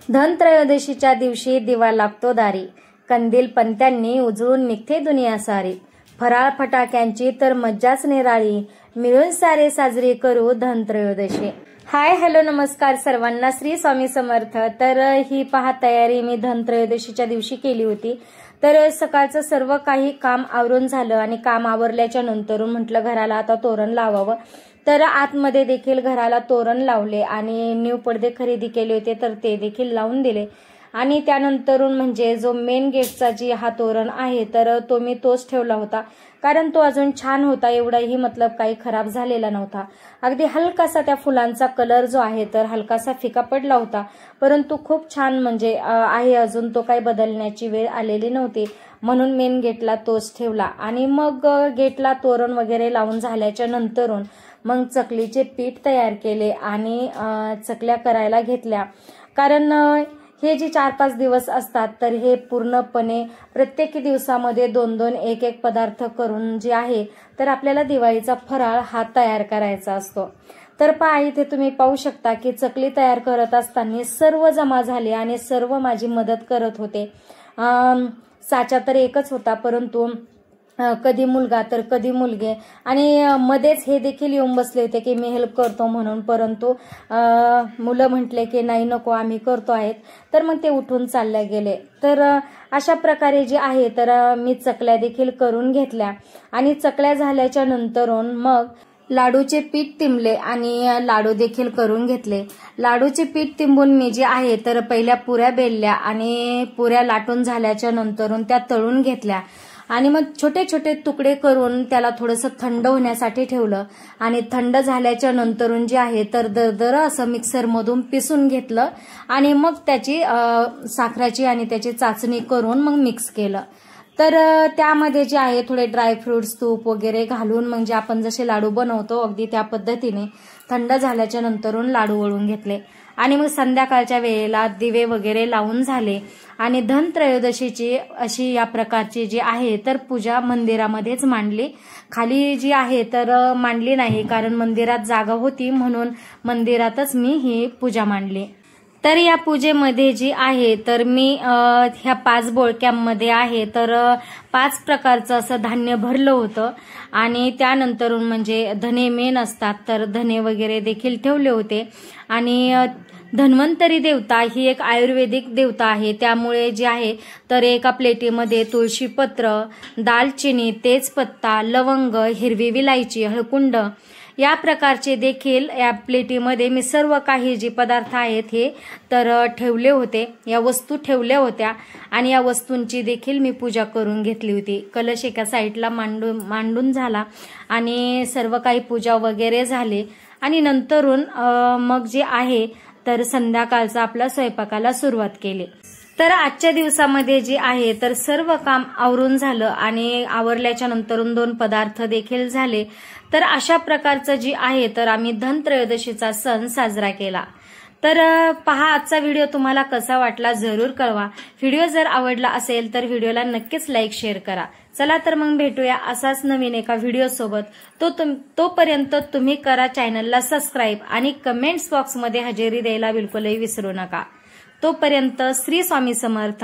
धनत्रयोदशीच्या दिवशी दिवा लागतो दारी, कंदील पंत्यांनी उजळून निघते दुनिया सारी. फराळ फटाक्यांची तर मज्जाच निराळी, मिळून सारे साजरी करू धनत्रयोदशी. हाय हॅलो नमस्कार सर्वांना, श्री स्वामी समर्थ. तर ही पहा तयारी मी धनत्रयोदशीच्या दिवशी केली होती. तर सकाळचं सर्व काही काम आवरून झालं आणि काम आवरल्याच्या नंतर म्हटलं घराला आता तोरण लावावं. तर आतमध्ये देखील घराला तोरण लावले आणि न्यू पडदे खरेदी केले होते तर ते देखील लावून दिले. आणि त्यानंतरून म्हणजे जो मेन गेटचा जी हा तोरण आहे तर तो मी तोच ठेवला होता, कारण तो अजून छान होता, एवढाही मतलब काही खराब झालेला नव्हता. अगदी हलकासा त्या फुलांचा कलर जो आहे तर हलकासा फिका पडला होता, परंतु खूप छान म्हणजे आहे, अजून तो काही बदलण्याची वेळ आलेली नव्हती, म्हणून मेन गेटला तोच ठेवला. आणि मग गेटला तोरण वगैरे लावून झाल्याच्या नंतरून मग चकलीचे पीठ तयार केले आणि चकल्या करायला घेतल्या. कारण हे जे 4-5 दिवस असतात तर हे पूर्णपणे प्रत्येक दिवसामध्ये 2-2 1-1 पदार्थ करून जे आहे तर आपल्याला दिवाळीचा फराळ हा तयार करायचा असतो. तर पहा इथे तुम्ही पाहू शकता की चकली तयार करत असताना सर्व जमा झाले आणि सर्व माझी मदत करत होते. साचा तर एकच होता, परंतु कधी मुलगा तर कधी मुलगे आणि मध्येच हे देखील येऊन बसले होते की मी हेल्प करतो म्हणून, परंतु मुलं म्हटले की नाही नको आम्ही करतो आहेत, तर मग ते उठून चालले गेले. तर अशा प्रकारे जे आहे तर मी चकल्या देखील करून घेतल्या आणि चकल्या झाल्याच्या नंतरून मग लाडूचे पीठ तिंबले आणि लाडू देखील करून घेतले. लाडूचे पीठ तिंबून मी जे आहे तर पहिल्या पुऱ्या बेलल्या आणि पुऱ्या लाटून झाल्याच्या नंतरून त्या तळून घेतल्या आणि मग छोटे छोटे तुकडे करून त्याला थोडंसं थंड होण्यासाठी ठेवलं आणि थंड झाल्याच्या नंतरून जे आहे तर दरदर असं मिक्सरमधून पिसून घेतलं आणि मग त्याची साखराची आणि त्याची चाचणी करून मग मिक्स केलं. तर त्यामध्ये जे आहे थोडे ड्रायफ्रुट्स तूप वगैरे घालून म्हणजे आपण जसे लाडू बनवतो अगदी त्या पद्धतीने थंड झाल्याच्या नंतरून लाडू वळून घेतले आणि मग संध्याकाळच्या वेळेला दिवे वगैरे लावून झाले आणि धनत्रयोदशीची अशी या प्रकारची जी आहे तर पूजा मंदिरामध्येच मांडली. खाली जी आहे तर मांडली नाही, कारण मंदिरात जागा होती म्हणून मंदिरातच मी ही पूजा मांडली. तर या पूजेमध्ये जी आहे तर मी ह्या 5 बोळक्यांमध्ये आहे तर 5 प्रकारचं असं धान्य भरलं होतं आणि त्यानंतरून म्हणजे धने मेन असतात तर धने वगैरे देखील ठेवले होते. आणि धन्वंतरी देवता ही एक आयुर्वेदिक देवता आहे, त्यामुळे जे आहे तर एका प्लेटीमध्ये तुळशीपत्र, दालचिनी, तेजपत्ता, लवंग, हिरवी विलायची, हळकुंड या प्रकारचे देखील या प्लेटीमध्ये मी सर्व काही जे पदार्थ आहेत हे तर ठेवले होते, या वस्तू ठेवल्या होत्या आणि या वस्तूंची देखील मी पूजा करून घेतली होती. कलश एका साईडला मांडून झाला आणि सर्व काही पूजा वगैरे झाली आणि नंतरून मग जे आहे तर संध्याकाळचा आपल्या स्वयंपाकाला सुरुवात केली. तर आजच्या दिवसामध्ये जे आहे तर सर्व काम आवरून झालं आणि आवरल्याच्या नंतरून 2 पदार्थ देखील झाले. तर अशा प्रकारचं जी आहे तर आम्ही धनत्रयोदशीचा सण साजरा केला. तर पहा आजचा व्हिडिओ तुम्हाला कसा वाटला जरूर कळवा. व्हिडिओ जर आवडला असेल तर व्हिडिओला नक्कीच लाईक शेअर करा. चला तर मग भेटूया असाच नवीन एका व्हिडिओ सोबत. तोपर्यंत तुम्ही करा चॅनलला सबस्क्राईब आणि कमेंट्स बॉक्समध्ये हजेरी द्यायला बिलकुलही विसरू नका. तोपर्यंत श्री स्वामी समर्थ.